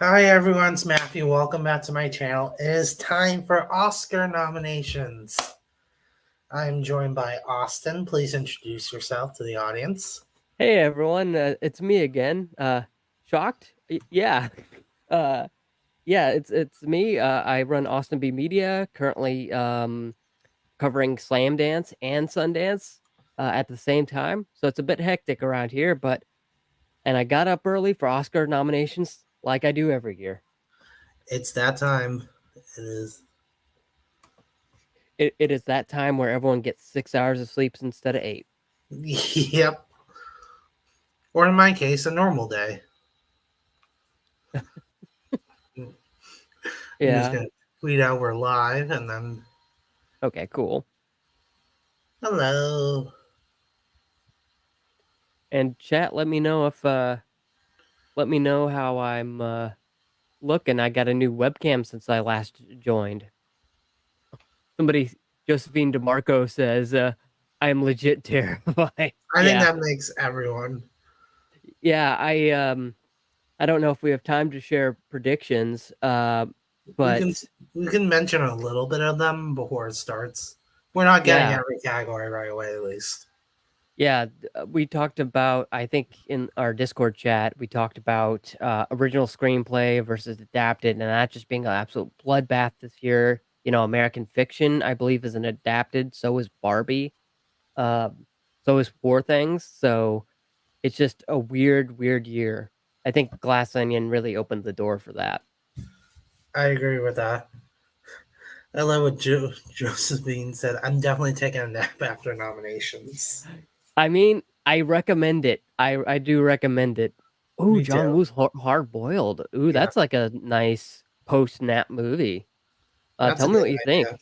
Hi everyone, it's Matthew. Welcome back to my channel. It is time for Oscar nominations. I'm joined by Austin. Please introduce yourself to the audience. Hey everyone, it's me again. Shocked? Yeah. Uh yeah, it's me. I run Austin B Media, currently covering Slam Dance and Sundance at the same time. So it's a bit hectic around here, and I got up early for Oscar nominations like I do every year. It's that time. It is. It is that time where everyone gets 6 hours of sleep instead of 8. Yep. Or in my case, a normal day. I'm just Yeah. gonna tweet out we're live and then Okay, cool. hello. And chat, let me know how I'm looking. I got a new webcam since I last joined. Somebody, Josephine DeMarco says, I am legit terrified. I think Yeah. that makes everyone. Yeah, I don't know if we have time to share predictions, We can but we can mention a little bit of them before it starts. We're not getting yeah. every category right away, at least. Yeah, we talked about, I think in our Discord chat, we talked about original screenplay versus adapted, and that just being an absolute bloodbath this year. American Fiction, I believe, is an adapted. So is Barbie. Um, so is Poor Things. So it's just a weird, weird year. I think Glass Onion really opened the door for that. I agree with that. I love what Josephine said. I'm definitely taking a nap after nominations. I mean, I recommend it. I do recommend it. Ooh, Me John too. Woo's Hard Boiled. Ooh, Yeah, that's like a nice post nap movie. that's Tell a me good what you idea. think.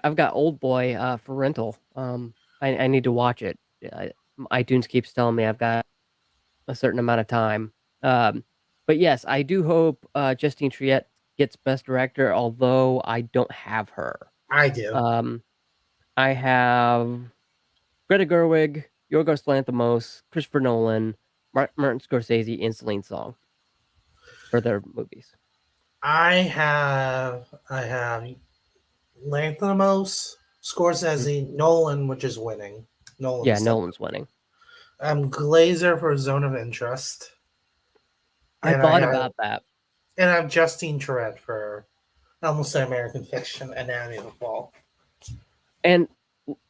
I've got Old Boy for rental. I need to watch it. iTunes keeps telling me I've got a certain amount of time. Um, but yes, I do hope Justine Triet gets Best Director, although I don't have her. I do. Um, I have Greta Gerwig, Yorgos Lanthimos, Christopher Nolan, Martin Scorsese, and Celine Song for their movies. I have Lanthimos, Mm. Scorsese, Nolan, which is winning. Yeah, Nolan's Nolan's definitely. winning. Glazer for Zone of Interest, I and I thought have about that. Justine Tourette for almost American Fiction, Anatomy of a Fall. And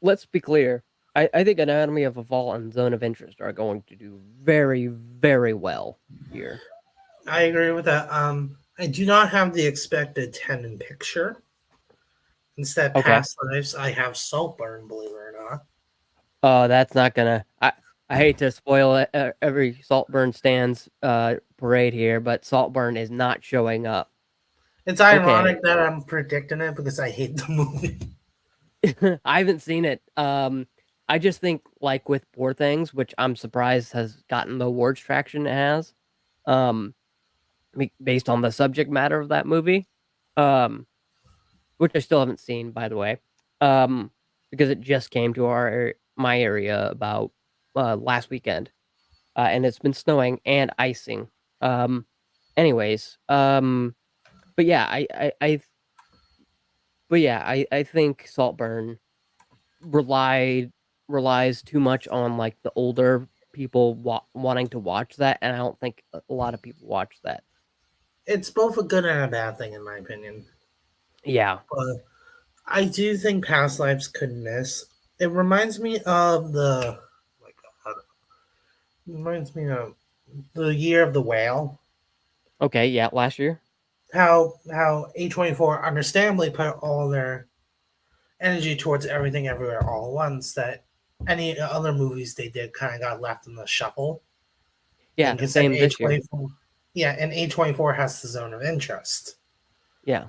let's be clear. I think Anatomy of a Fall and Zone of Interest are going to do very, very well here. I agree with that. I do not have the expected 10 in picture. Instead, Okay. past lives, I have Saltburn, believe it or not. Oh, that's not gonna. I hate to spoil every Saltburn stands parade here, but Saltburn is not showing up. It's Okay. ironic that I'm predicting it because I hate the movie. I haven't seen it. I just think like with Poor Things, which I'm surprised has gotten the awards traction it has, um, based on the subject matter of that movie, um, which I still haven't seen, by the way, um, because it just came to my area about last weekend, and it's been snowing and icing. Um, anyways, but yeah, I think Saltburn relied relies too much on like the older people wanting to watch that, and I don't think a lot of people watch that. It's both a good and a bad thing, in my opinion. Yeah, But I do think past lives could miss. It reminds me of the. Oh my God. It reminds me of the year of the whale. okay, yeah, last year. How A24 understandably put all their energy towards everything everywhere all at once that any other movies they did kind of got left in the shuffle. Yeah, And considering same this year. A24, yeah, and A24 has the zone of interest. Yeah.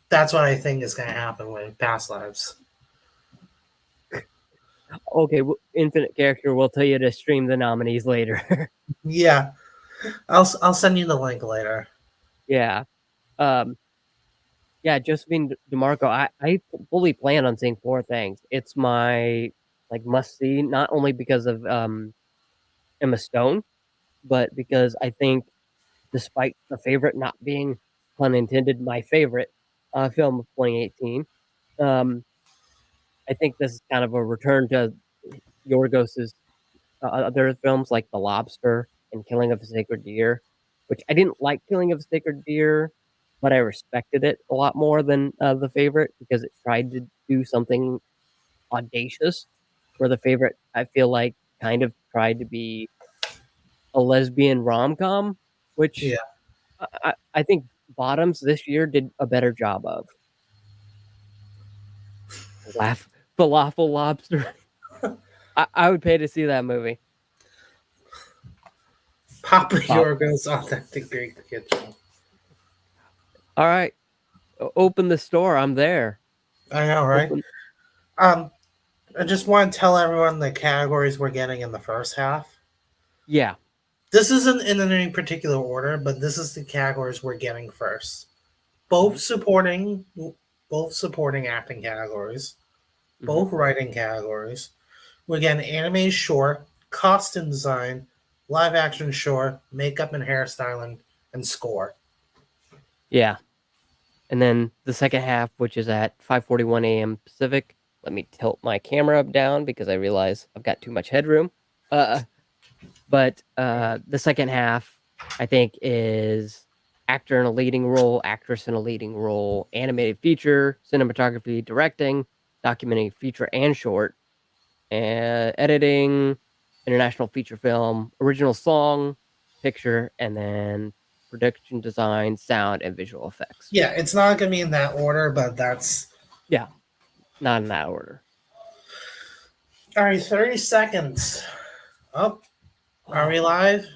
That's what I think is going to happen with Past Lives. Okay, Infinite Character will tell you to stream the nominees later. Yeah, I'll send you the link later. Yeah. Um, yeah, Josephine DeMarco, I fully plan on seeing Four Things. It's my like must see, not only because of Emma Stone, but because I think despite The Favorite not being, pun intended, my favorite film of 2018. I think this is kind of a return to Yorgos's other films like The Lobster and Killing of a Sacred Deer, which I didn't like Killing of a Sacred Deer, but I respected it a lot more than The Favorite because it tried to do something audacious. Where The Favorite, I feel like, kind of tried to be a lesbian rom com, which Yeah. I think Bottoms this year did a better job of. Laugh, Falafel Lobster. I would pay to see that movie. Papa Yorgos Authentic Greek Kitchen. All right, open the store. I'm there. I know, right? I just want to tell everyone the categories we're getting in the first half. Yeah. This isn't in any particular order, but this is the categories we're getting first. Both supporting acting categories, both writing categories. We're getting anime short, costume design, live action short, makeup and hairstyling, and score. Yeah. And then the second half, which is at 5:41 a.m. Pacific. Let me tilt my camera up down because I realize I've got too much headroom. But the second half, I think, is actor in a leading role, actress in a leading role, animated feature, cinematography, directing, documentary feature and short, and editing, international feature film, original song, picture, and then production design, sound, and visual effects. Yeah, it's not going to be in that order, but that's... Yeah, not in that order. All right, 30 seconds. Oh, are we live?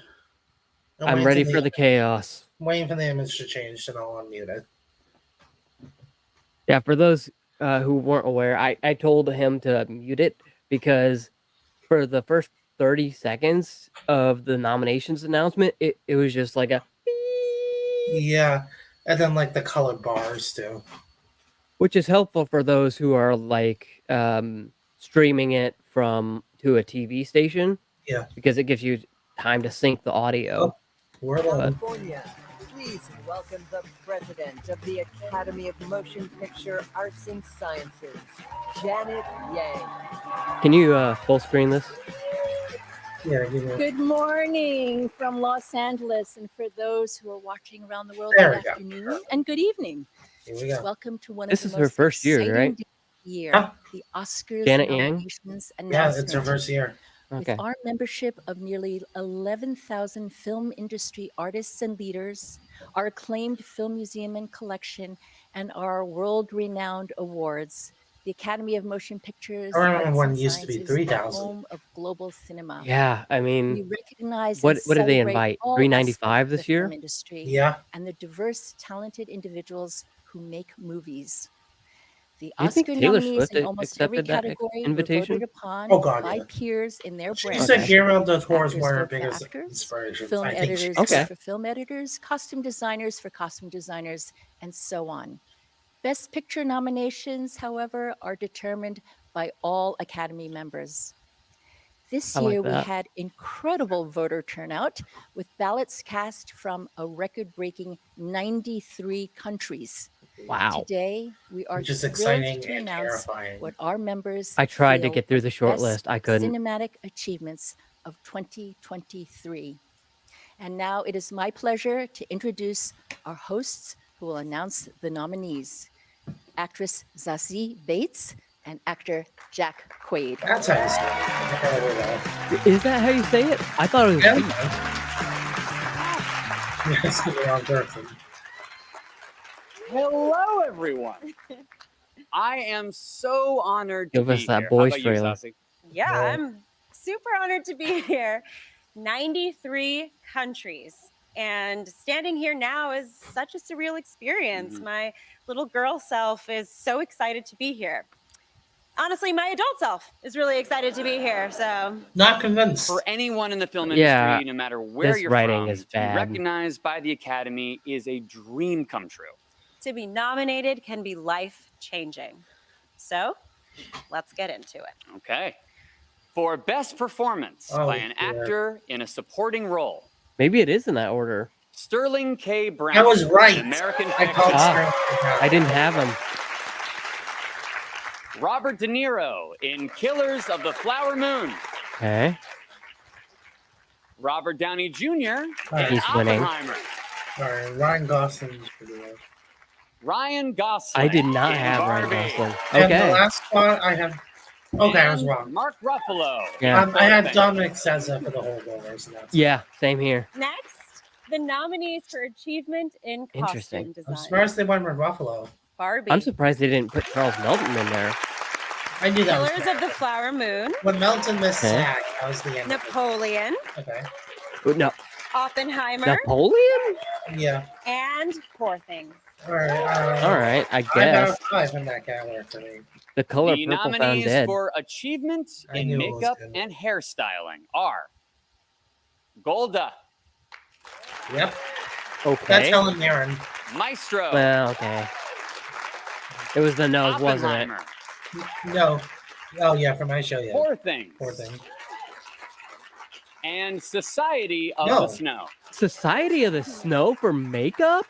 I'm ready for the chaos. I'm waiting for the image to change, and I'll unmute it. Yeah, for those who weren't aware, I told him to mute it because for the first 30 seconds of the nominations announcement, it was just like a... Yeah, and then like the colored bars too. Which is helpful for those who are like streaming it to a TV station. Yeah. Because it gives you time to sync the audio. California, please welcome the president of the Academy of Motion Picture Arts and Sciences, Janet Yang. Can you full screen this? Yeah. Good morning from Los Angeles, and for those who are watching around the world, There good we go. afternoon and good evening. Here we go. Welcome to one This of is the her most first year, exciting right? days of the year, Huh? the Oscars Janet Yang? nominations Yeah, announcement. it's her first year. Okay. With our membership of nearly 11,000 film industry artists and leaders, our acclaimed film museum and collection, and our world-renowned awards, the Academy of Motion Pictures I remember Arts when and it used to be Sciences is the 3,000. home of global cinema. Yeah, I We mean, recognize what and did they celebrate invite? all $3.95 aspects of this the year? film industry Yeah. and the diverse, talented individuals who make movies. The Do you think Oscar Taylor nominees Swift in almost every accepted that category were invitation? voted upon Oh, God, by yeah. peers in their She branch. said Guillermo del Toro is Actors one of her vote for biggest actors, inspirations. film I think she editors Okay. vote for film editors, costume designers for costume designers, and so on. Best Picture nominations, however, are determined by all Academy members. This I like year, we that. had incredible voter turnout with ballots cast from a record-breaking 93 countries. Wow. Today, we are which is thrilled exciting to and announce terrifying. what our members I tried to feel get through are the short best list. I couldn't. Cinematic achievements of 2023. And now it is my pleasure to introduce our hosts who will announce the nominees. Actress Zazie Bates and actor Jack Quaid. That's how you say it. I heard that. Is that how you say it? I thought it was Yeah. Bates. Yes, the wrong person. Hello, everyone. I am so honored to Give be us that here. boys How about you, trailer. Sassy? Yeah, Yeah. I'm super honored to be here. 93 countries. And standing here now is such a surreal experience. Mhm. My little girl self is so excited to be here. Honestly, my adult self is really excited to be here. So, Not convinced. For anyone in the film Yeah, industry, no matter where this you're writing from, is to be bad. recognized by the Academy is a dream come true. to be nominated can be life changing. So, let's get into it. Okay. For Best Performance Oh, by an dear. actor in a supporting role, Maybe it is in that order. Sterling K. Brown. I was right. in American I called Fiction. Sterling. I didn't have him. Robert De Niro in Killers of the Flower Moon. Okay. Robert Downey Jr. in He's winning. Oppenheimer. Sorry, Ryan Gosling's pretty good. Ryan Gosling. I did not in have Ryan Barbie. Gosling. And the Okay. last spot I have. Okay, I was And wrong. Mark Ruffalo. Yeah. I had Thank Dominic Sessa for the holdovers. And that's Yeah, same here. Next, the nominees for achievement in Interesting. costume I'm design. surprised they went with Buffalo. Barbie. I'm surprised they didn't put Charles Melton in there. I knew that was Killers bad. of the Flower Moon. When Melton missed Okay. Sack, that was the end. of it. Napoleon. Okay. No, Oppenheimer. Napoleon? Yeah. And Poor Things. All right. All right, I I guess. have 5 in that category for me. The color The purple found nominees dead. for achievement I in knew it was makeup good. and hairstyling are Golda, Yep. That's Okay. Helen Mirren. Maestro, Well, okay. It was the nose, wasn't it? Oppenheimer, No. Oh, yeah, for my show, yeah. Poor Things, Poor thing. and Society of No. the Snow. Society of the Snow for makeup?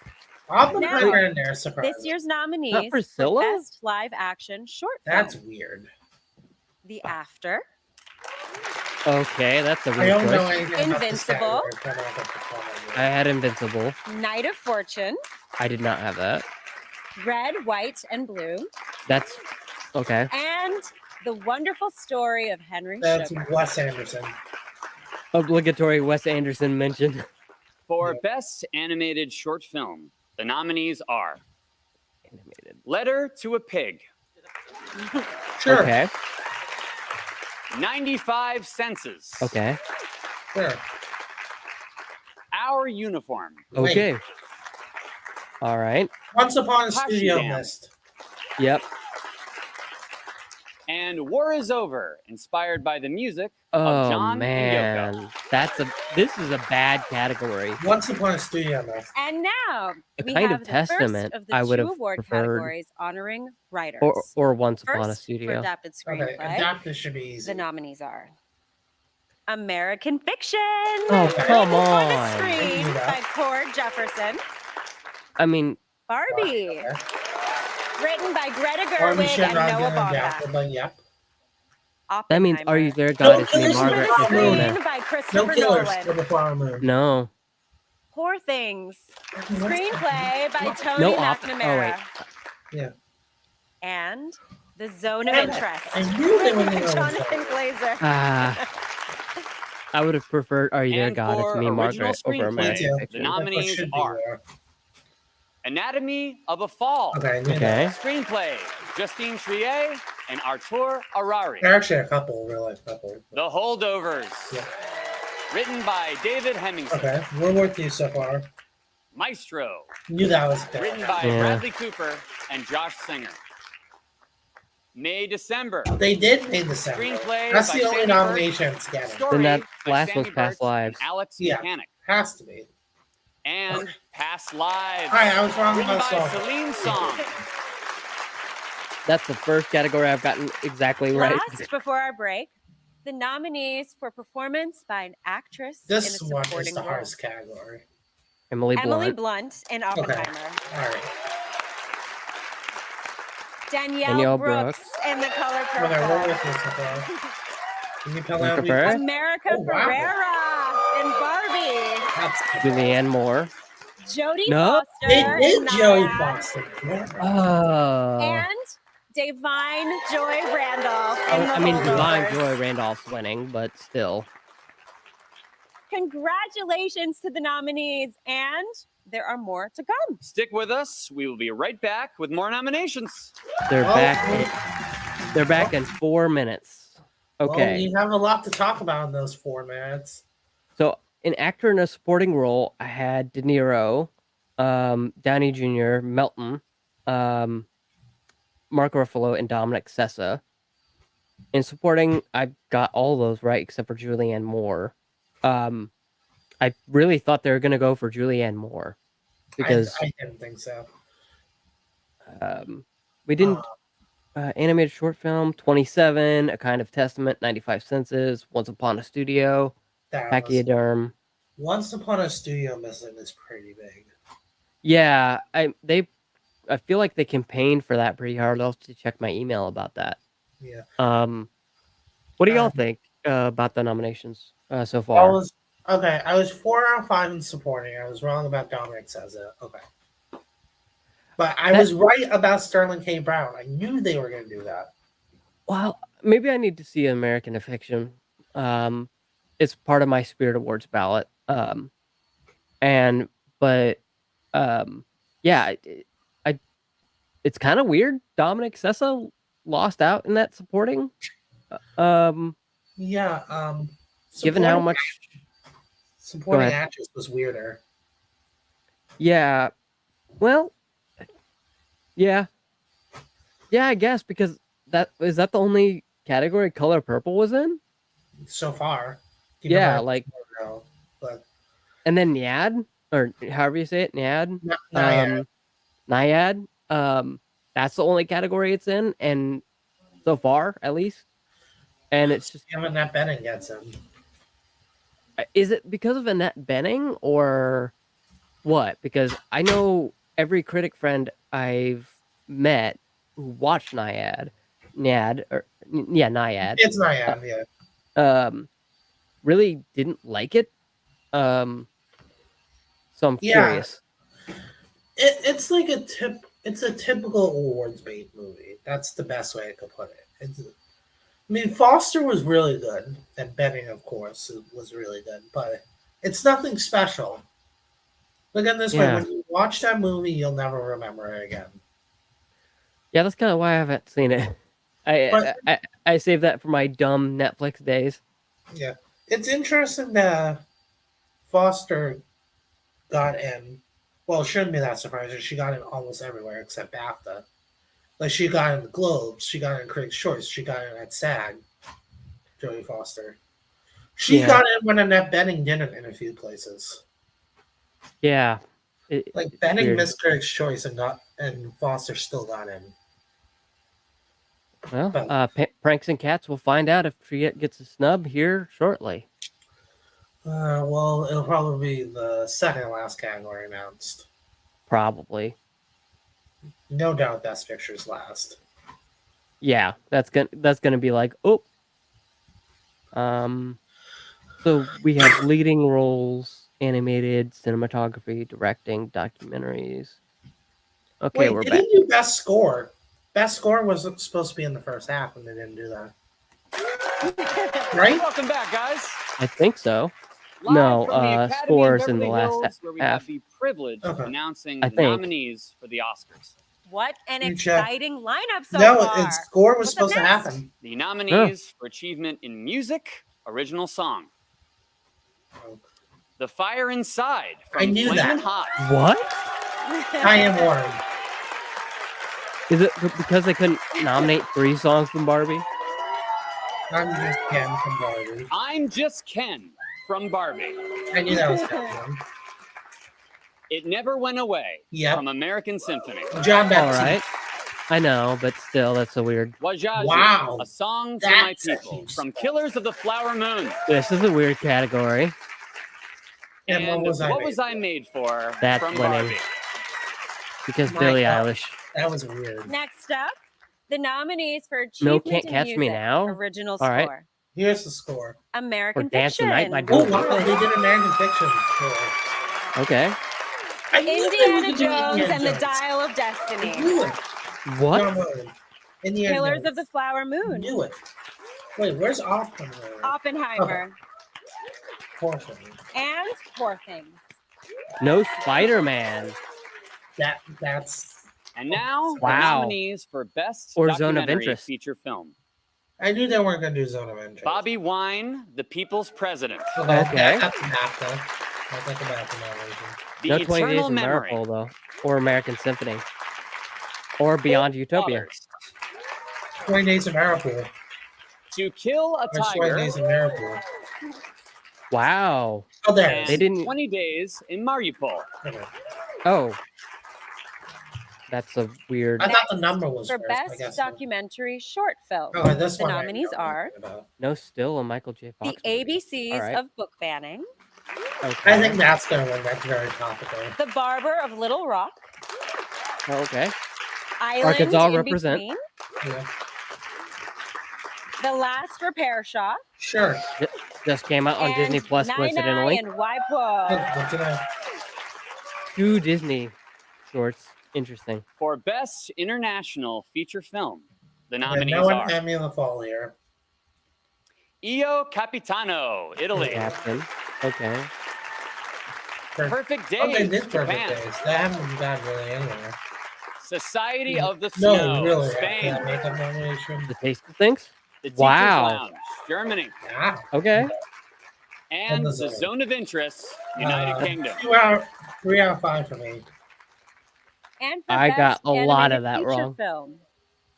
Oppenheimer in there, surprise. This year's nominees Priscilla? for Best Live Action Short Film. That's weird. The After. Okay, that's a I weird don't know choice. anything about this Invincible. category, so I don't have to follow you. I had Invincible. Night of Fortune. I did not have that. Red, White, and Blue. That's okay. And The Wonderful Story of Henry That's Sugar. Wes Anderson. Obligatory Wes Anderson mention. For Yeah. Best Animated Short Film, the nominees are Animated. Letter to a Pig, Sure. Okay. 95 Senses, Okay. Sure. Our Uniform, Wait. Okay. All right. Once Upon a Hush Studio Jam. List. Yep. and War is Over, inspired by the music Oh John and man, this is a bad category. Once Upon a Studio List. And now A we kind have of the Testament first of the I would two have award preferred. categories honoring writers. Or Once Upon a First, for Studio. adapted Okay, screenplay, adapted should be easy. the nominees are American Fiction. Oh, Okay. come Written for on. the I screen knew that. by Cord Jefferson. I mean, Barbie, Okay. written by Greta Barbie Gerwig should and not Noah get Baumbach. adapted, but yep. that means Are You Oppenheimer, There, God? It's Killers me, of Margaret. the Flower Moon. Christina. screen by No Christopher killers Nolan. for the Flower Moon. No. Poor Things, screenplay by Tony No McNamara. Yeah. And The Zone of Damn it. Interest, I knew they written were by gonna Jonathan Glazer. I would have preferred Are You There, And God? It's for Me, original Margaret over screenplay, American the Fiction. The nominees should be are there. Anatomy of a Fall, Okay, I knew Okay. that. screenplay Justine Triet and Artur Arari. There are actually a couple, real life couple. The Holdovers, Yeah. written by David Hemmingson. Okay, we're with you so far. Maestro, Knew that was good. written by Yeah. Bradley Cooper and Josh Singer. May December, They did pay the same. screenplay That's by the only Sandy Burke, nomination it's getting. story Then that by last one's Sandy Past Burke Lives. and Alex Yeah. Mechanic, Has to be. and Past Lives, Hi, I was wrong written about by Saul. Celine Song. That's the first category I've gotten exactly right. Last, before our break, the nominees for performance by an actress This in a one is supporting the role. hardest category. Emily Emily Blunt. Blunt in Oppenheimer. All right. Danielle, Danielle Brooks, Brooks. in The Color Okay, we're Purple. with you so far. Can you tell America me? Ferrera? America Oh, wow. Ferrera in Barbie. That's Julianne Moore. Jodie No, Foster They in did Joey Nyad. Foster. Yeah. Oh. And Divine Joy Randolph in The I mean, Divine Holdovers. Joy Randolph's winning, but still. Congratulations to the nominees, and there are more to come. Stick with us. We will be right back with more nominations. They're Well, back. They're back in 4 minutes. Okay. Well, we have a lot to talk about in those 4 minutes. So, an actor in a supporting role, I had De Niro, Downey Jr., Melton, Mark Ruffalo, and Dominic Sessa. In supporting, I got all those right except for Julianne Moore. I really thought they were going to go for Julianne Moore because I didn't think so. we didn't. Animated short film, 27, A Kind of Testament, 95 Senses, Once Upon a Studio, That was, Pachyderm, Once Upon a Studio Missing is pretty big. Yeah, I feel like they campaigned for that pretty hard. I'll have to check my email about that. Yeah. What do y'all Um, think about the nominations so I far? was okay. I was 4 out of 5 in supporting. I was wrong about Dominic says it. Okay. But I That- was right about Sterling K. Brown. I knew they were going to do that. Well, maybe I need to see American Fiction. It's part of my Spirit Awards ballot. Yeah, it's kind of weird. Dominic Sessa lost out in that supporting. Yeah. Given how supporting- much, supporting ahead. actress was weirder. yeah, well, yeah, I guess because that the only category Color Purple was in. So far. Yeah, Remember, like, no, but and then Nyad, or however you say it, Nyad. not yet. Nyad. That's the only category it's in, and so far, at least. And it's just, Annette Bening gets him. is it because of Annette Bening or what? Because I know every critic friend I've met who watched Nyad, Nyad, It's Nyad, yeah. really didn't like it. So I'm Yeah. curious. It's like it's a typical awards bait movie. That's the best way I could put it. I mean, Foster was really good, and Benning, of course, was really good, but it's nothing special. Look at this way: Yeah. when you watch that movie, you'll never remember it again. Yeah, that's kind of why I haven't seen it. I saved that for my dumb Netflix days. Yeah, it's interesting that Foster got in. Well, it shouldn't be that surprising. She got in almost everywhere except BAFTA. Like she got in the Globes, she got in Critics' Choice, she got in at SAG. Jodie Foster. She Yeah. got in when Annette Bening didn't in a few places. Yeah. Like it's Bening weird. missed Critics' Choice and Foster still got in. Well, But- Pranks and Cats, we'll find out if she gets a snub here shortly. Well, it'll probably be the second last category announced. Probably. No doubt Best Picture's last. Yeah, that's gonna be like, oh. So we have leading roles, animated, cinematography, directing, documentaries. Okay, Wait, we're they back. didn't do Best Score. Best Score was supposed to be in the first half, and they didn't do that. Right? Welcome back, guys. I think so. Live No, from the Academy of scores in the Beverly last Hills, where we half. have the privilege of Okay. announcing I the think. nominees for the Oscars. What an You check. exciting lineup so no, far. its Score was What's up supposed to next? happen. The nominees for achievement in music, original song. The Fire Inside from I knew Flamin' that. Hot. What? Diane Warren. Is it because they couldn't nominate 3 songs from Barbie? I'm just Ken from Barbie. I'm Just Ken from Barbie. I knew that was coming. It Never Went Away Yep. from American Symphony. John All Baptiste. right. I know, but still, that's so weird. Wajaji, Wow. a song for my That's a people huge from spot. Killers of the Flower Moon. This is a weird category. And what was I made made for That's from winning. Barbie. Because My Billie God. Eilish. That was weird. Next up, the nominees for No Achievement Can't in Catch Music, Me Now? Original All right. Score, Here's the score. American Or Dance the Fiction, Night by Oh, Dua wow. They did American Fiction score. Okay. I knew they were Indiana gonna do Jones Indiana and the Jones. Dial of I Destiny, knew it. What? John Williams. Indiana Killers Jones. of the Flower I Moon, knew it. Wait, where's Oppenheimer? Oppenheimer, Portion. and Poor Things. No Spider-Man. That's. And now, Wow. the nominees for Best Or Zone of Documentary Interest. Feature Film. I knew they weren't gonna do Zone of Interest. Bobby Wine, The People's President. Okay. Okay. That's a BAFTA. That's like a BAFTA nomination. The No 20 Days Eternal in Memory. Miracle, though. Or American Symphony. Or Beyond Utopia. Waters. 20 Days of Miracle. To Kill a Or 20 Tiger. Days of Miracle. Wow. Oh, there. And They didn't- 20 Days in Mariupol. Okay. Oh. That's a weird... I thought the number was For first, I Best guess. Documentary Short Film, Okay, this the one I nominees know are about. No Still, a Michael J. Fox The movie. ABCs All right. of Book Banning, Okay. I think that's gonna win. That's very topical. The Barber of Little Rock. Okay. Island Arkansas in represent. Between. Yeah. The Last Repair Shop. Sure. Just came out on and Disney Plus, Nai coincidentally. and Waipo. Good to know. 2 Disney shorts. Interesting. For Best International Feature Film, the Okay, nominees no one are hand me the fall here. Io Capitano, Italy. Captain. Okay. Perfect Days, Oh, they did perfect Japan. days. That haven't got really anywhere. Society of the No, Snow, really. Spain. That makeup nomination. The Taste of Things. The Teacher's Wow. Lounge, Germany. Yeah. Okay. And the The Zone. Zone of Interest, United Kingdom. 3 out of 5 for me. And for I Best got a lot of Animated that Feature wrong. Film.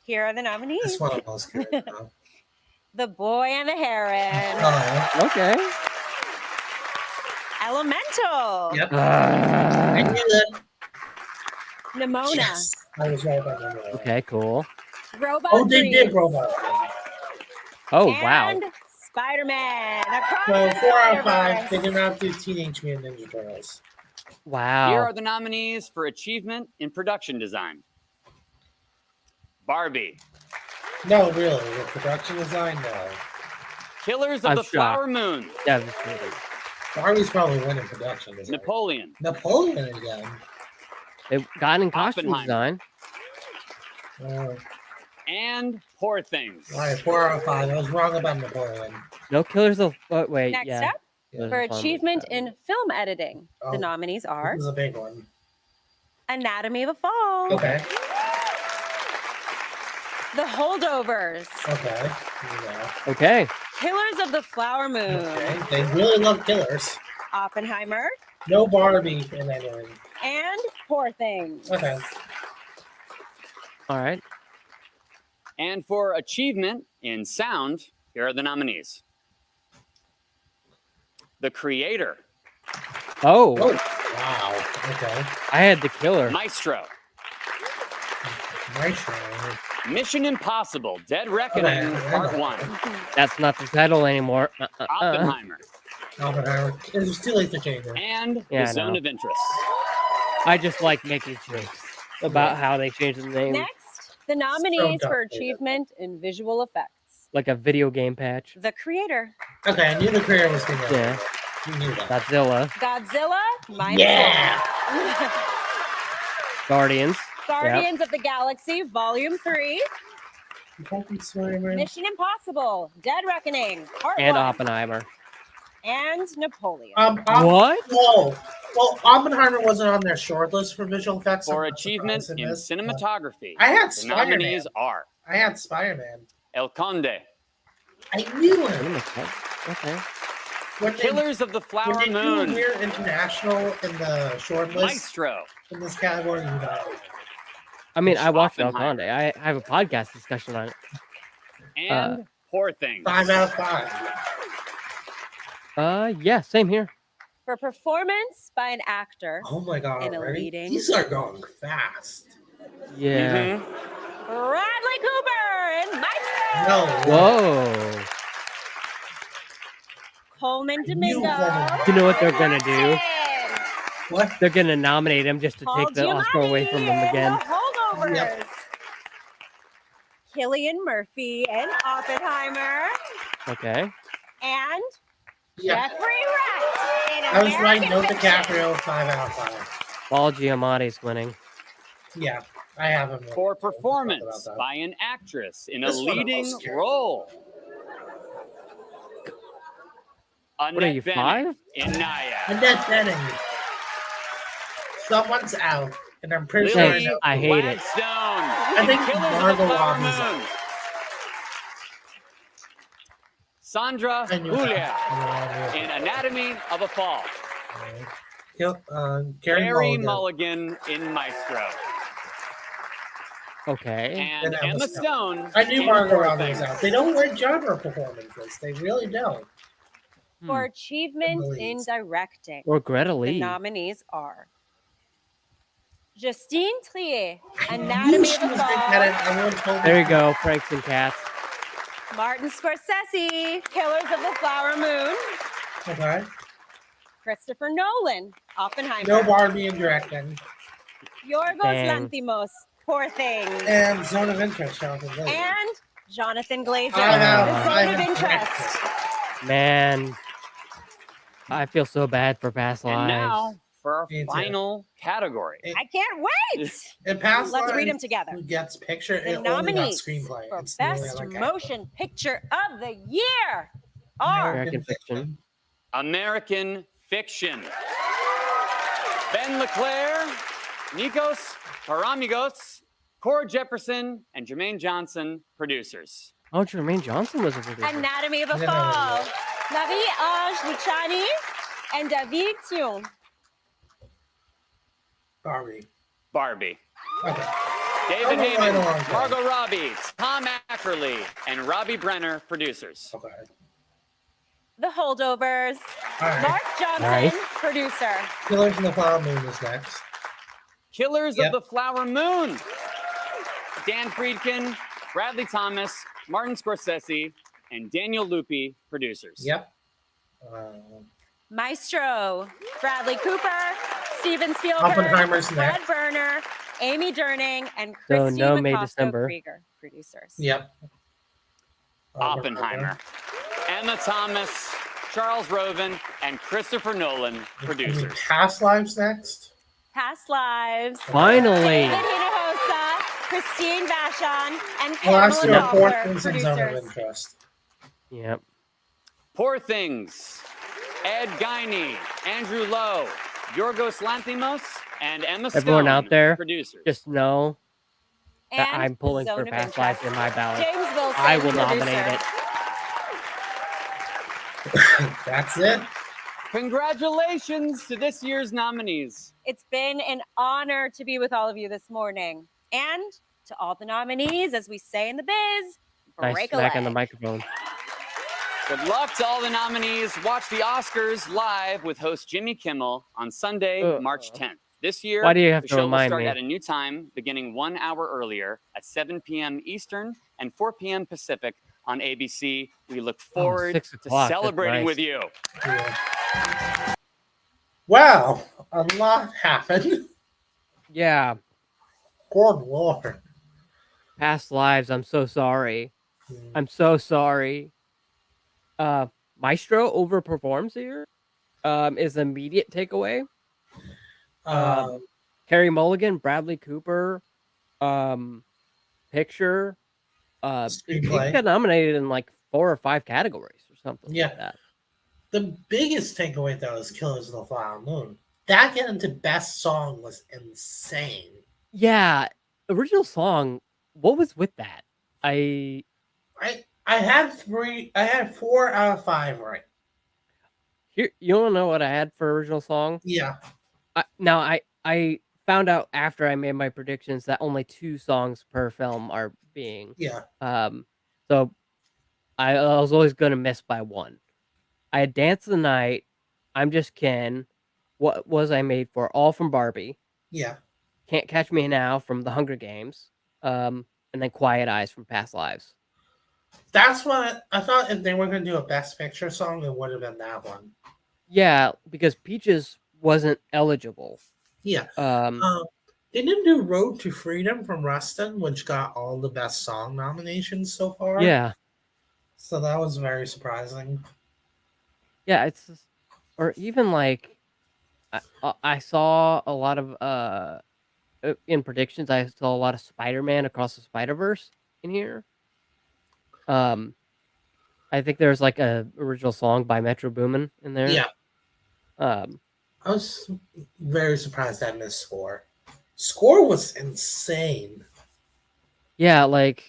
Here are the nominees. This one I'm most curious about. The Boy and the Heron. Oh, Okay. Elemental. yep. I Ah, knew that. Nimona. Yes. I was right about that. okay, cool. Robot Oh, they did Dreams. Robot. Oh, wow. And Spider-Man. Across So the 4 out of 5. Spider-Verse. They did not do Teenage Mutant Ninja Turtles. Here Wow. are the nominees for Achievement in Production Design. Barbie, No, really. The production design, no. Killers of I'm the shocked. Flower Moon, Devastating. Barbie's probably winning production design. Napoleon, Napoleon again. It got in costume Oppenheimer. design. and Poor Things. All right, 4 out of 5. I was wrong about Napoleon. No Killers of. Wait, Next yeah. up, Killers for of Flower Moon. achievement in film editing, Oh. the nominees are This is a big one. Anatomy of a Fall, Okay. The Holdovers, Okay. Yeah. Okay. Killers of the Flower Moon, Okay. They really love killers. Oppenheimer, No Barbie in anything. and Poor Things. Okay. All right. And for Achievement in Sound, here are the nominees. The Creator, Oh, Oh, wow. Okay. I had the killer. Maestro, Nice. Mission Impossible, Dead Reckoning, Okay, Part I know. 1, That's not the title anymore. Oppenheimer, Oppenheimer. It was too late to change it. and Yeah, I The Zone know. of Interest. I just like making jokes about how they changed the name, Next, the nominees So for dumb. achievement in visual effects, like a video game patch. The Creator, Okay, I knew the career was going to Yeah. You knew that. Godzilla, Godzilla, minus Yeah. one. Guardians. Guardians of the Galaxy, Volume 3, Fucking sorry, man. Mission Impossible, Dead Reckoning, Part And 1, Oppenheimer. and Napoleon. What? Whoa. Well, Oppenheimer wasn't on their short list for visual effects. so For I'm not Achievement surprised in this, but Cinematography, I had the Spider-Man. nominees are I had Spider-Man. El Conde, I knew it. Okay. When they, Killers of the when Flower they do Moon, Weird International in the short list Maestro, in this category, you know. I mean, I watched El Oppenheimer. Conde. I have a podcast discussion on it. and Poor Things. 5 out of 5. Yeah, same here. For performance by an actor, Oh my god, In a ready? leading- These are going fast. Yeah. Mhm. Bradley Cooper and Maestro. No. Whoa. Coleman knew Domingo. Coleman. You know what they're gonna do? Jackson. What? They're gonna nominate him just to Paul take the Oscar away from him Giamatti again. and The Holdovers. Yep. Cillian Murphy and Oppenheimer. Okay. And Yeah. Jeffrey Wright in I was right. American No Fiction. DiCaprio, 5 out of 5. Paul Giamatti's winning. Yeah, I have him. For We'll talk performance about that. by an actress in a This one I'm leading most scared. role. What are you, Annette 5? Bening in Naya. Annette Bening. Someone's out, and I'm pretty sure. Thanks. Lily I hate it. Gladstone I in think Killers of the Margot Flower Robbie's Moon. Sandra I knew Julia that. in Anatomy of a Fall. Carrie Carrie Mulligan. Mulligan in Maestro. Okay. And And Emma Emma Stone. Stone. I knew in Margot Poor Robbie was Things. out. They don't like genre performances. They really don't. For Hmm. achievement in Louise. directing, Or Greta the Lee. nominees are Justine Trier, I knew Anatomy she of a was Fall, gonna get it. I would've told There you go, Franks and Cats. Martin Scorsese, Killers of the Flower Moon, Okay. Christopher Nolan, Oppenheimer. No Barbie in directing. Yorgos Dang. Lanthimos, Poor Things. And Zone of Interest, Jonathan Glazer. And Jonathan Glazer, I have, The I Zone of have Interest. corrected. Man, I feel so bad for Past And Lives. now for our Me too. final category. I can't wait. In past Let's read lives, them together. Who gets picture? The It only got nominees screenplay. for It's the only Best other category. Motion Picture of the Year are American Fiction. American Fiction. Ben LeClaire, Nikos Paramigos, Cora Jefferson, and Jermaine Johnson, producers. Oh, Jermaine Johnson was a producer. Anatomy of a Yeah. Fall, Marie-Ange Luciani, and David Thion. Barbie. Barbie. Okay. David I'm right Heyman, along, Margot Robbie, Tom Ackerley, and Robbie Brenner, producers. Okay. The Holdovers, All right. Mark Johnson, Nice. producer. Killers in the Flower Moon is next. Killers Yep. of the Flower Moon. Dan Friedkin, Bradley Thomas, Martin Scorsese, and Daniel Lupi, producers. Yep. Maestro, Bradley Cooper, Steven Spielberg, Oppenheimer's Fred next. Burner, Amy Durning, and So Christine no May, Acosta December. Krieger, producers. Yep. Oppenheimer. Emma Thomas, Charles Roven, and Christopher Nolan, producers. Past Lives next. Past Lives, Finally. David Hinojosa, Christine Vachon, and Well, Pamela actually, a fourth Doppler, things in Zone of producers. Interest. Yep. Poor Things, Ed Guiney, Andrew Lowe, Yorgos Lanthimos, and Emma Stone, Everyone out there, producers. Just know that And I'm pulling The for Zone of Past Lives Interest. in my ballot. James Wilson, I will producer. nominate it. That's it. Congratulations to this year's nominees. It's been an honor to be with all of you this morning. And to all the nominees, as we say in the biz, Nice break a smack leg. on the microphone. Good luck to all the nominees. Watch the Oscars live with host Jimmy Kimmel on Sunday, March 10th. This year, Why do you have the to show will remind start me? at a new time, beginning 1 hour earlier at 7 p.m. Eastern and 4 p.m. Pacific on ABC. We look forward 6 to o'clock, that's celebrating nice. with you. Yeah. Wow, a lot happened. Yeah. Good Lord. Past Lives. I'm so sorry. Hmm. I'm so sorry. Maestro overperforms here. Is immediate takeaway. Carrie Mulligan, Bradley Cooper, picture. He Screenplay. got nominated in like 4 or 5 categories or something Yeah. like that. The biggest takeaway though is Killers of the Flower Moon. That get into best song was insane. Yeah, original song. What was with that? I had 4 out of 5 right. Here, you don't know what I had for original song. Yeah. I found out after I made my predictions that only 2 songs per film are being. Yeah. So I was always gonna miss by 1. I had Dance of the Night, I'm Just Ken, What Was I Made For? All from Barbie, Yeah. Can't Catch Me Now from The Hunger Games, and then Quiet Eyes from Past Lives. That's what I thought. If they were going to do a best picture song, it would have been that one. Yeah, because Peaches wasn't eligible. Yeah. They didn't do Road to Freedom from Rustin, which got all the best song nominations so far. Yeah, So that was very surprising. yeah, it's just, or even like I saw a lot of in predictions. I saw a lot of Spider-Man Across the Spider-Verse in here. I think there's like a original song by Metro Boomin in there. Yeah. I I was very surprised I missed Score. Score was insane. Yeah, like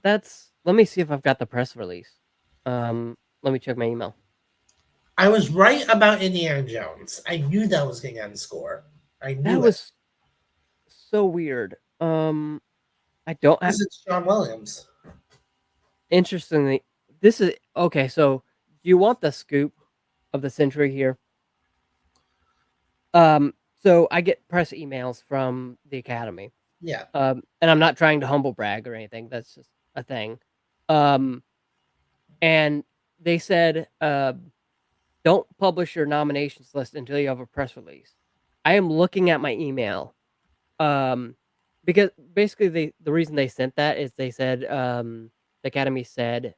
that's. Let me see if I've got the press release. Let me check my email. I was right about Indiana Jones. I knew that was going to end Score. I knew That was so weird. I don't have. because it's John Williams. Interestingly, this is okay. So, do you want the scoop of the century here? So I get press emails from the Academy. Yeah. And I'm not trying to humble brag or anything. That's just a thing. And they said don't publish your nominations list until you have a press release. I am looking at my email, because basically the reason they sent that is they said the Academy said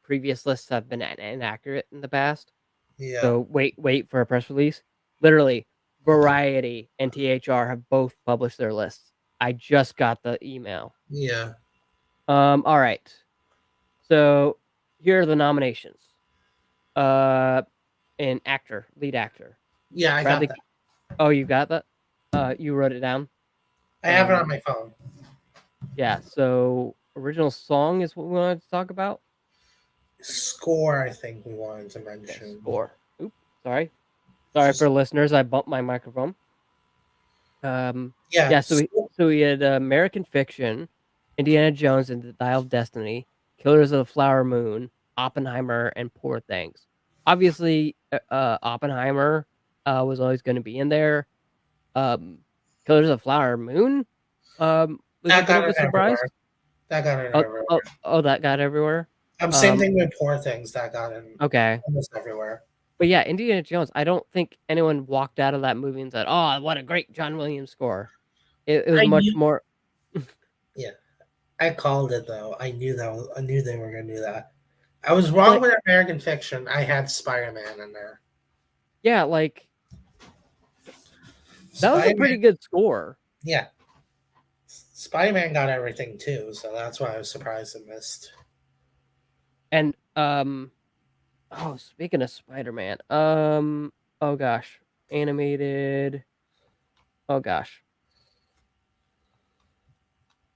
previous lists have been inaccurate in the past. Yeah. So wait for a press release. Literally, Variety and THR have both published their lists. I just got the email. Yeah. All right. So here are the nominations. An actor, lead actor. Yeah, I Bradley. got that. Oh, you got that? You wrote it down. I have it on my phone. Yeah. So original song is what we wanted to talk about. Score, I think we wanted to Okay, mention. score. Oops. Sorry for listeners. I bumped my microphone. Yeah. So we had American Fiction, Indiana Jones and the Dial of Destiny, Killers of the Flower Moon, Oppenheimer, and Poor Things. Obviously, Oppenheimer was always going to be in there. Killers of the Flower Moon was a that bit got of a it surprise. everywhere. That got it Oh, everywhere. that got everywhere. Same thing with Poor Things. That got in Okay. almost everywhere. But yeah, Indiana Jones, I don't think anyone walked out of that movie and said, "Oh, what a great John Williams score." It was much more. I called it though. I knew they were gonna do that. I was wrong with American Fiction. I had Spider-Man in there. Yeah, like that was a pretty good score. Yeah. Spider-Man got everything too, so that's why I was surprised it missed. And oh, speaking of Spider-Man, oh gosh, animated. Oh gosh,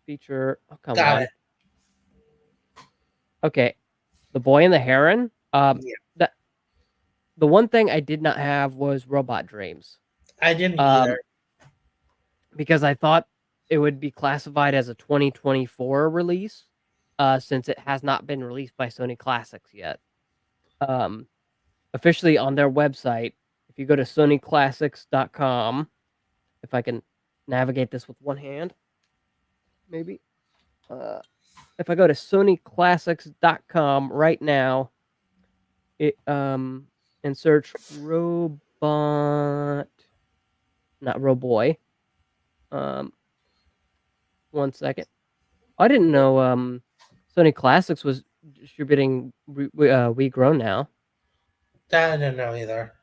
feature. Oh come Got on. it. Okay, The Boy and the Heron. Yeah. The one thing I did not have was Robot Dreams. I didn't either. Because I thought it would be classified as a 2024 release, since it has not been released by Sony Classics yet. Officially on their website, if you go to sonyclassics.com, if I can navigate this with one hand, maybe. If I go to sonyclassics.com right now, and search Robot, not Roboy. 1 second. I didn't know Sony Classics was distributing We Grow Now. That I didn't know either.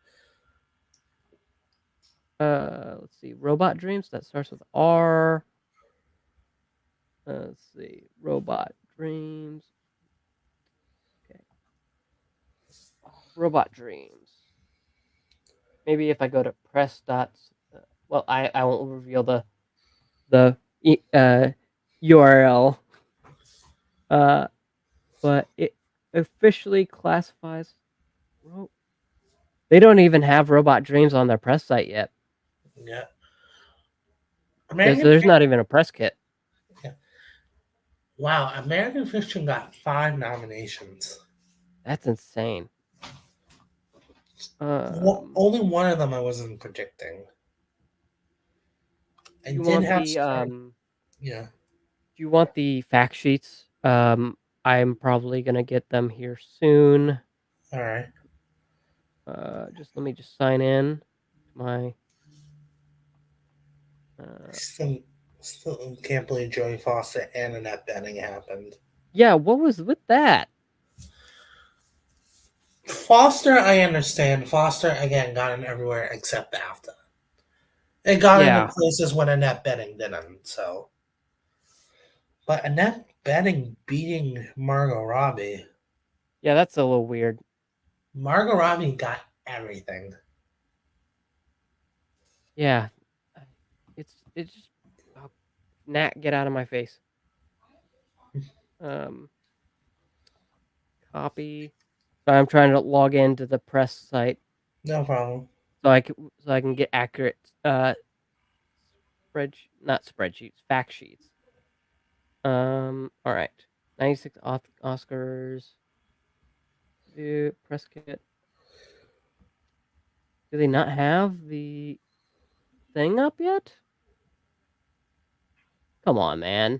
Let's see. Robot Dreams, that starts with R. Let's see. Robot Dreams. Okay. Robot Dreams. Maybe if I go to press dots. Well, I won't reveal the URL. But it officially classifies. They don't even have Robot Dreams on their press site yet. Yeah. There's not even a press kit. Yeah. Wow, American Fiction got 5 nominations. That's insane. Only one of them I wasn't predicting. I you did want have the yeah. Do you want the fact sheets? I'm probably gonna get them here soon. All right. Let me sign in. My Still can't believe Jodie Foster and Annette Bening happened. yeah, what was with that? Foster, I understand. Foster again got in everywhere except BAFTA. It got into places when Annette Bening didn't. So, but Annette Bening beating Margot Robbie. Yeah, that's a little weird. Margot Robbie got everything. Yeah, it's just Nat, get out of my face. Copy. So I'm trying to log into the press site. No problem. So I can get accurate not spreadsheets, fact sheets. All right. 96 Oscars. Press kit. Do they not have the thing up yet? Come on, man.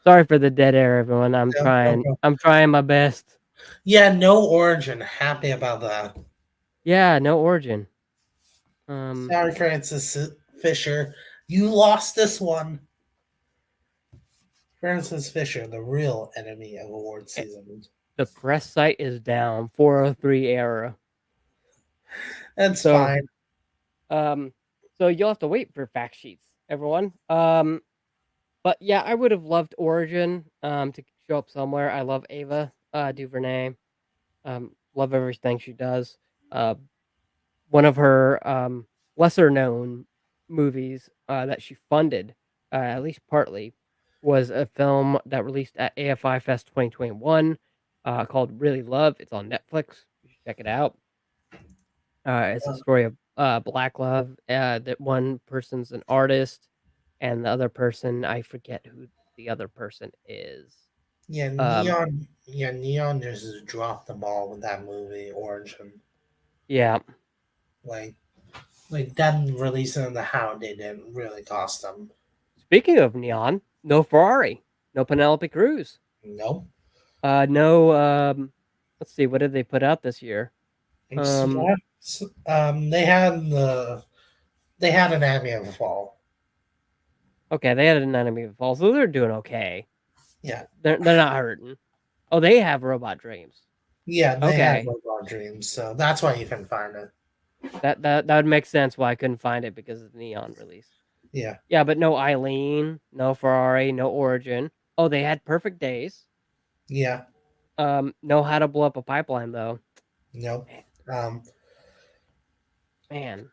Sorry for the dead air, everyone. I'm trying my best. Yeah, no origin. Happy about that. Yeah, no origin. Sorry, Francis Fisher. You lost this one. Francis Fisher, the real enemy of award eh, season. the press site is down. 403 error. That's So, fine. so you'll have to wait for fact sheets, everyone. But yeah, I would have loved Origin to show up somewhere. I love Ava DuVernay. Love everything she does. Uh, one of her lesser known movies that she funded, at least partly, was a film that released at AFI Fest 2021 called Really Love. It's on Netflix. You should check it out. It's a story of black love. That one person's an artist, and the other person, I forget who the other person is. Yeah, Neon. Yeah, Neon just dropped the ball with that movie, Origin. Yeah. Like, them releasing the Holiday didn't really cost them. Speaking of Neon, no Ferrari, no Penelope Cruz, Nope. no. Let's see, what did they put out this year? They had an Anatomy of a Fall. Okay, they had an Enemy of the Fall, so they're doing okay. Yeah, They're not hurting. Oh, they have Robot Dreams. yeah, they had Okay, Robot Dreams, so that's why you can find it. that would make sense why I couldn't find it because of the Neon release. Yeah, Yeah, but no Eileen, no Ferrari, no Origin. Oh, they had Perfect Days. yeah, No How to Blow Up a Pipeline though. nope. Um, Man,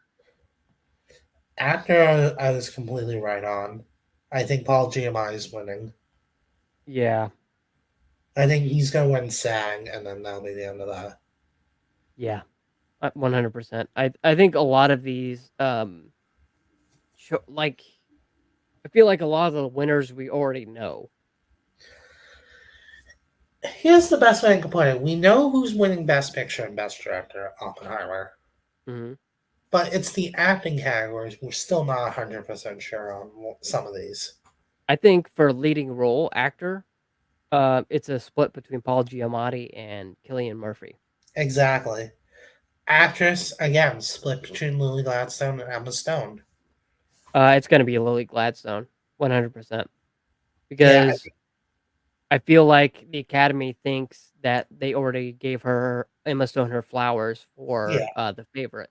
Actor, I was completely right on. I think Paul Giamatti is winning. yeah, I think he's gonna win SAG, and then that'll be the end of that. yeah, 100%. I think a lot of these like I feel like a lot of the winners we already know. Here's the best way I can put it: we know who's winning Best Picture and Best Director, Oppenheimer, Hmm. but it's the acting categories. We're still not 100% sure on some of these. I think for leading role actor, it's a split between Paul Giamatti and Cillian Murphy. Exactly. Actress, again, split between Lily Gladstone and Emma Stone. It's going to be Lily Gladstone, 100%, Yeah, because I feel like the Academy thinks that they already gave her Emma Stone her flowers for yeah, The Favorite.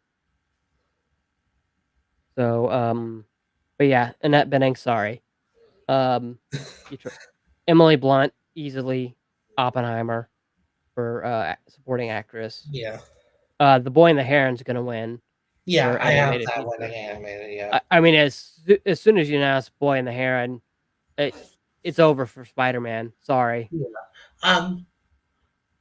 So, but yeah, Annette Bening, sorry. You tr- Emily Blunt, easily Oppenheimer for supporting actress. yeah. The Boy and the Heron's gonna win Yeah, for I have animated that feature. winning animated, yeah. I mean, as soon as you announce Boy and the Heron, it's over for Spider-Man. Sorry. Um,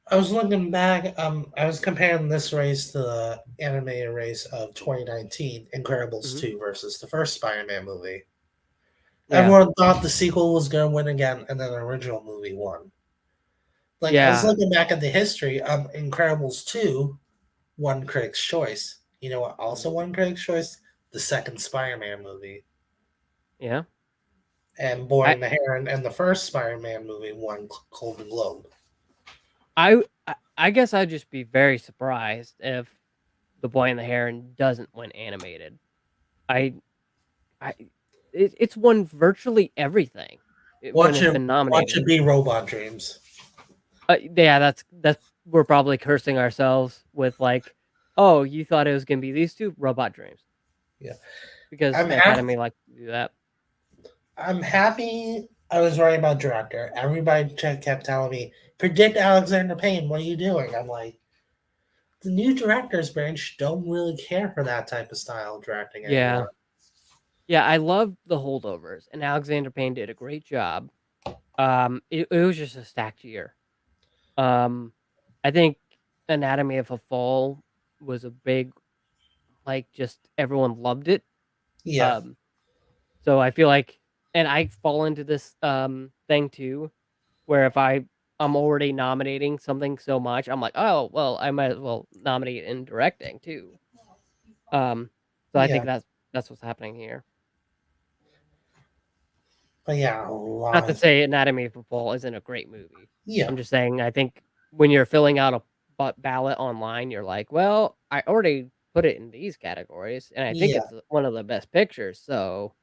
I was looking back. I was comparing this race to the animated race of 2019, Incredibles Mhm. 2 versus the first Spider-Man movie. Yeah. Everyone thought the sequel was going to win again, and then the original movie won. Like, I was Yeah. looking back at the history. Incredibles 2 won Critics' Choice. You know what also won Critics' Choice? The second Spider-Man movie. Yeah. And Boy I and the Heron and the first Spider-Man movie won Golden Globe. I guess I'd just be very surprised if The Boy and the Heron doesn't win animated. I it's won virtually everything when it's been Watch nominated. it be Robot Dreams. Yeah, that's we're probably cursing ourselves with like, oh, you thought it was gonna be these two Robot Dreams. Yeah. Because I'm the happy. Academy like to do that. I'm happy I was right about director. Everybody kept telling me, predict Alexander Payne. What are you doing? I'm like, the new director's branch don't really care for that type of style of directing Yeah. anymore. Yeah, I love The Holdovers, and Alexander Payne did a great job. It was just a stacked year. I think Anatomy of a Fall was a big, like, just everyone loved it. Yeah. So I feel like, and I fall into this thing too, where if I'm already nominating something so much, I'm like, oh well, I might as well nominate in directing too. So I think Yeah. that's what's happening here. But yeah, a lot Not to of, say Anatomy of a Fall isn't a great movie. yeah. I'm just saying I think when you're filling out a ballot online, you're like, well, I already put it in these categories, and I think Yeah, it's one of the best pictures. So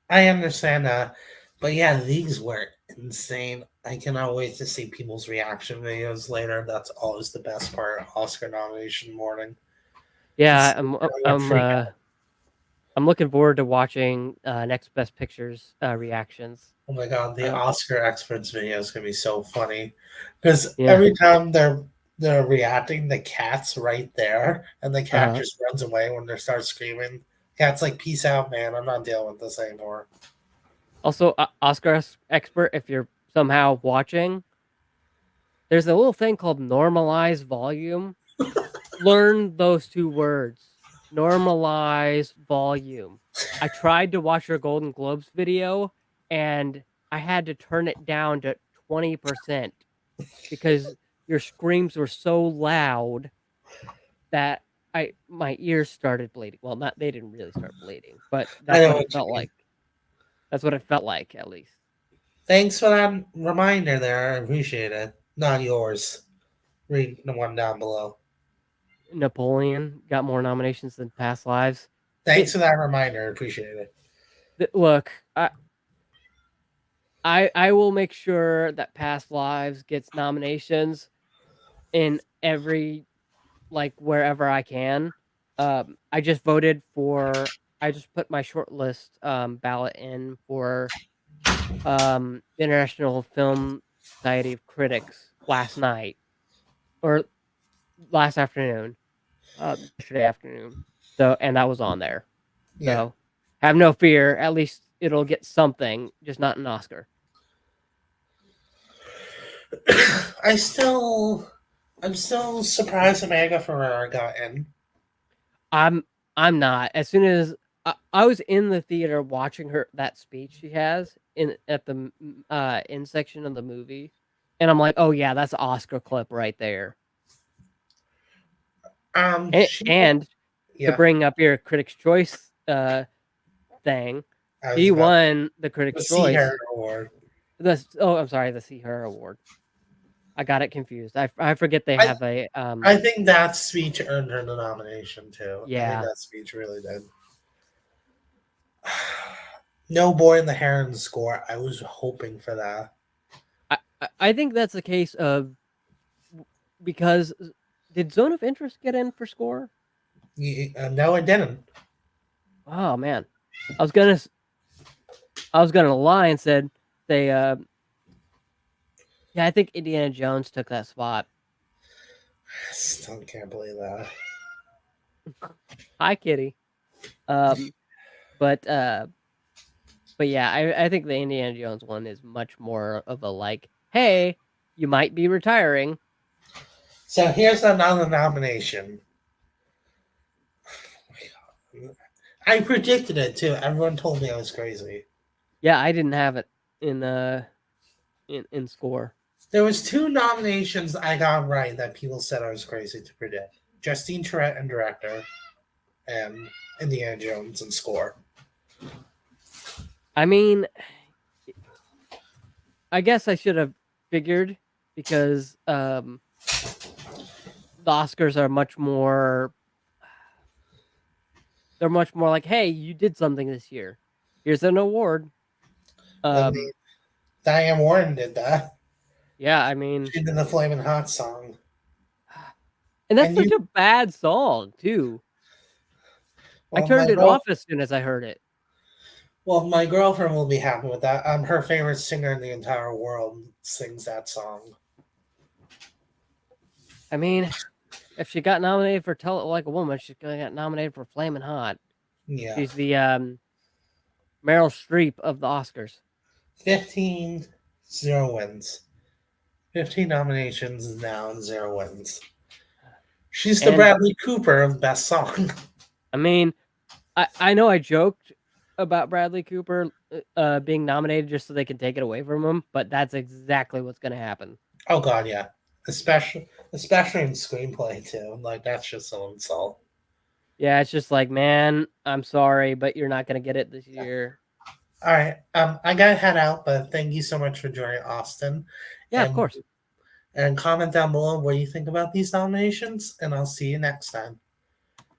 I understand that. But yeah, these were insane. I cannot wait to see people's reaction videos later. That's always the best part of Oscar nomination morning. yeah, It's like a freak out. I'm looking forward to watching next best pictures reactions. Oh my god, the Uh, Oscar experts video is gonna be so funny because yeah. every time they're reacting, the cat's right there, and the cat Uh, just runs away when they start screaming. Cat's like, "Peace out, man. I'm not dealing with this anymore." Also, Oscar expert, if you're somehow watching, there's a little thing called normalize volume. Learn those two words. Normalize volume. I tried to watch your Golden Globes video and I had to turn it down to 20% because your screams were so loud that my ears started bleeding. Well, not they didn't really start bleeding, but I that's know what it what you felt mean. like. That's what it felt like, at least. Thanks for that reminder there. I appreciate it. Not yours. Read the one down below. Napoleon got more nominations than Past Lives. Thanks It, for that reminder. I appreciate it. look, I will make sure that Past Lives gets nominations in every like wherever I can. I just voted for. I just put my shortlist ballot in for International Film Society of Critics last night or last afternoon, yesterday afternoon. So and that was on there. Yeah. So have no fear. At least it'll get something, just not an Oscar. I'm still surprised Amanda Ferrara got in. I'm not. As soon as I was in the theater watching that speech she has in at the in section of the movie, and I'm like, oh yeah, that's an Oscar clip right there. She And to yeah. bring up your Critics' Choice thing, I was she about won the to Critics' see Choice. her award. I'm sorry, the See Her Award. I got it confused. I forget they I- have a I think that speech earned her the nomination too. I Yeah. think that speech really did. No Boy in the Heron score. I was hoping for that. I think that's a case of because did Zone of Interest get in for score? No, it didn't. Oh man, I was gonna lie and say yeah, I think Indiana Jones took that spot. I still can't believe that. Hi, Kitty. But yeah, I think the Indiana Jones one is much more of a like, hey, you might be retiring. So here's another nomination. I predicted it too. Everyone told me I was crazy. Yeah, I didn't have it in score. There was 2 nominations I got right that people said I was crazy to predict. Justine Tourette and director, and Indiana Jones and score. I mean, I guess I should have figured because the Oscars are much more. They're much more like, hey, you did something this year. Here's an award. Diane Warren did that. Yeah, I mean, She did the Flamin' Hot song. and that's And such a bad song too. I turned it off as soon as I heard it. Well, my girlfriend will be happy with that. Her favorite singer in the entire world sings that song. I mean, if she got nominated for Tell It Like a Woman, she's gonna get nominated for Flamin' Hot. Yeah. She's the Meryl Streep of the Oscars. 15, 0 wins. 15 nominations now and 0 wins. She's the And- Bradley Cooper of Best Song. I mean, I know I joked about Bradley Cooper being nominated just so they can take it away from him, but that's exactly what's going to happen. Oh god, yeah. Especially in screenplay too. Like that's just an insult. Yeah, it's just like, man, I'm sorry, but you're not going to get it this year. All right. I gotta head out, but thank you so much for joining, Austin. Yeah, And of course. And comment down below what you think about these nominations, and I'll see you next time.